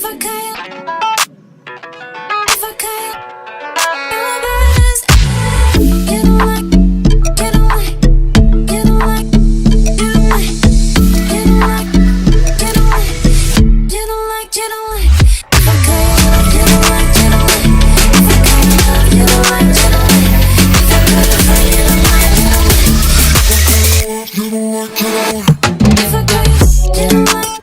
If I could, if I could, my best. Get away, get away, get away, get away, get away, get away, get away, get away. If I could, get away, get away. If I could, get away, get away. If I could, get away, get away. If I could, get away.